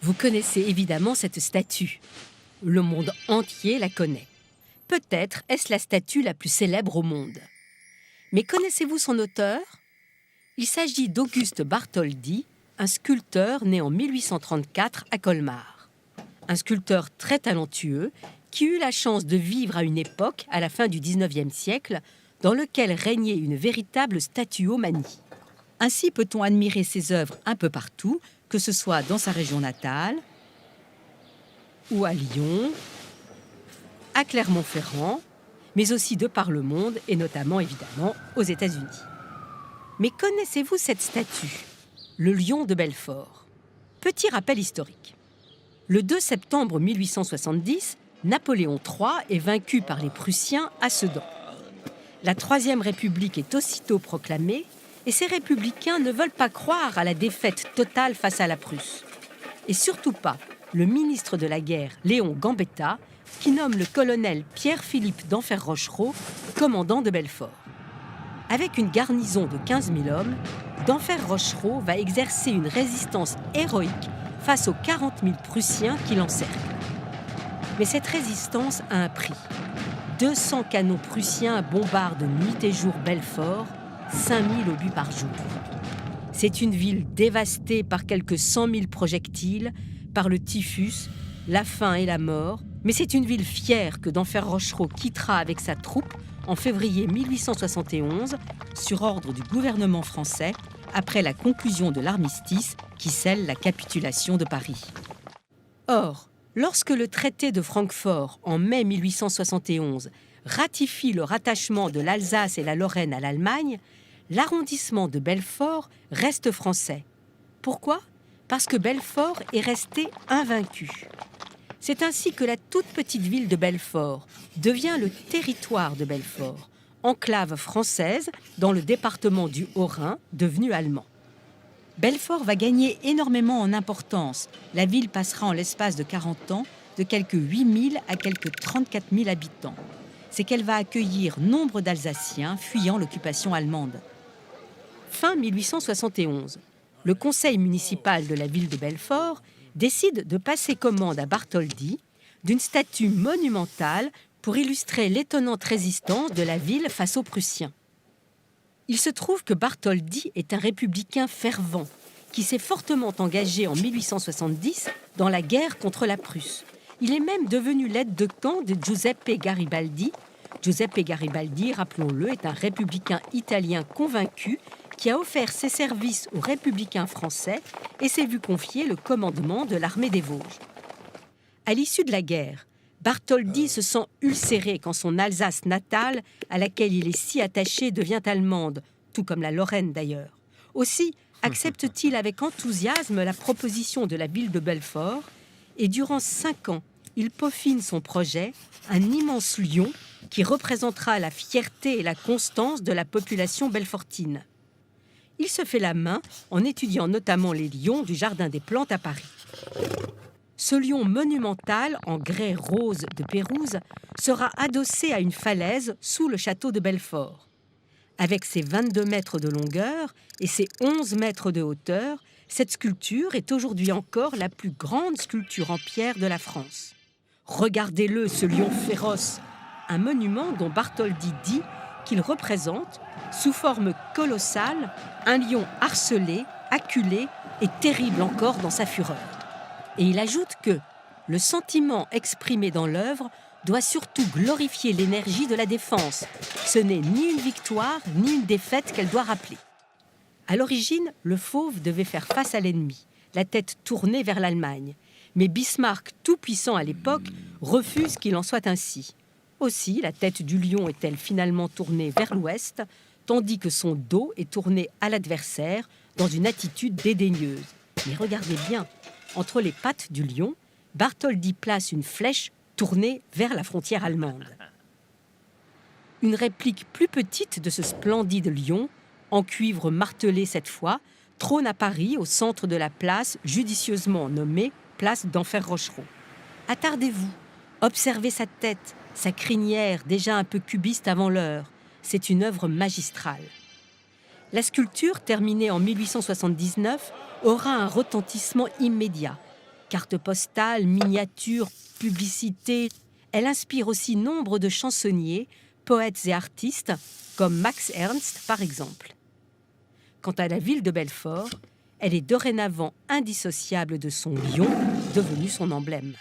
Vous connaissez évidemment cette statue. Le monde entier la connaît. Peut-être est-ce la statue la plus célèbre au monde. Mais connaissez-vous son auteur? Il s'agit d'Auguste Bartholdi, un sculpteur né en 1834 à Colmar. Un sculpteur très talentueux qui eut la chance de vivre à une époque, à la fin du XIXe siècle, dans lequel régnait une véritable statuomanie. Ainsi peut-on admirer ses œuvres un peu partout, que ce soit dans sa région natale, ou à Lyon, à Clermont-Ferrand, mais aussi de par le monde et notamment évidemment aux États-Unis. Mais connaissez-vous cette statue, le lion de Belfort? Petit rappel historique. Le 2 septembre 1870, Napoléon III est vaincu par les Prussiens à Sedan. La Troisième République est aussitôt proclamée et ces républicains ne veulent pas croire à la défaite totale face à la Prusse. Et surtout pas le ministre de la guerre, Léon Gambetta, qui nomme le colonel Pierre-Philippe d'Enfer-Rochereau commandant de Belfort. Avec une garnison de 15 000 hommes, d'Enfer-Rochereau va exercer une résistance héroïque face aux 40 000 Prussiens qui l'encerclent. Mais cette résistance a un prix. 200 canons prussiens bombardent nuit et jour Belfort, 5 000 obus par jour. C'est une ville dévastée par quelques 100 000 projectiles, par le typhus, la faim et la mort, mais c'est une ville fière que d'Enfer-Rochereau quittera avec sa troupe en février 1871, sur ordre du gouvernement français, après la conclusion de l'armistice qui scelle la capitulation de Paris. Or, lorsque le traité de Francfort, en mai 1871, ratifie le rattachement de l'Alsace et la Lorraine à l'Allemagne, l'arrondissement de Belfort reste français. Pourquoi? Parce que Belfort est resté invaincu. C'est ainsi que la toute petite ville de Belfort devient le territoire de Belfort, enclave française dans le département du Haut-Rhin, devenu allemand. Belfort va gagner énormément en importance. La ville passera en l'espace de 40 ans de quelques 8 000 à quelques 34 000 habitants. C'est qu'elle va accueillir nombre d'Alsaciens fuyant l'occupation allemande. Fin 1871, le conseil municipal de la ville de Belfort décide de passer commande à Bartholdi d'une statue monumentale pour illustrer l'étonnante résistance de la ville face aux Prussiens. Il se trouve que Bartholdi est un républicain fervent qui s'est fortement engagé en 1870 dans la guerre contre la Prusse. Il est même devenu l'aide de camp de Giuseppe Garibaldi. Giuseppe Garibaldi, rappelons-le, est un républicain italien convaincu qui a offert ses services aux républicains français et s'est vu confier le commandement de l'armée des Vosges. À l'issue de la guerre, Bartholdi se sent ulcéré quand son Alsace natale, à laquelle il est si attaché, devient allemande, tout comme la Lorraine d'ailleurs. Aussi accepte-t-il avec enthousiasme la proposition de la ville de Belfort et durant 5 ans, il peaufine son projet, un immense lion qui représentera la fierté et la constance de la population belfortine. Il se fait la main en étudiant notamment les lions du Jardin des Plantes à Paris. Ce lion monumental, en grès rose de Pérouse, sera adossé à une falaise sous le château de Belfort. Avec ses 22 mètres de longueur et ses 11 mètres de hauteur, cette sculpture est aujourd'hui encore la plus grande sculpture en pierre de la France. Regardez-le, ce lion féroce, un monument dont Bartholdi dit qu'il représente, sous forme colossale, un lion harcelé, acculé et terrible encore dans sa fureur. Et il ajoute que le sentiment exprimé dans l'œuvre doit surtout glorifier l'énergie de la défense. Ce n'est ni une victoire ni une défaite qu'elle doit rappeler. À l'origine, le fauve devait faire face à l'ennemi, la tête tournée vers l'Allemagne. Mais Bismarck, tout puissant à l'époque, refuse qu'il en soit ainsi. Aussi, la tête du lion est-elle finalement tournée vers l'ouest, tandis que son dos est tourné à l'adversaire dans une attitude dédaigneuse. Mais regardez bien, entre les pattes du lion, Bartholdi place une flèche tournée vers la frontière allemande. Une réplique plus petite de ce splendide lion, en cuivre martelé cette fois, trône à Paris au centre de la place judicieusement nommée place d'Enfer-Rochereau. Attardez-vous, observez sa tête, sa crinière déjà un peu cubiste avant l'heure. C'est une œuvre magistrale. La sculpture, terminée en 1879, aura un retentissement immédiat. Cartes postales, miniatures, publicités, elle inspire aussi nombre de chansonniers, poètes et artistes, comme Max Ernst par exemple. Quant à la ville de Belfort, elle est dorénavant indissociable de son lion, devenu son emblème.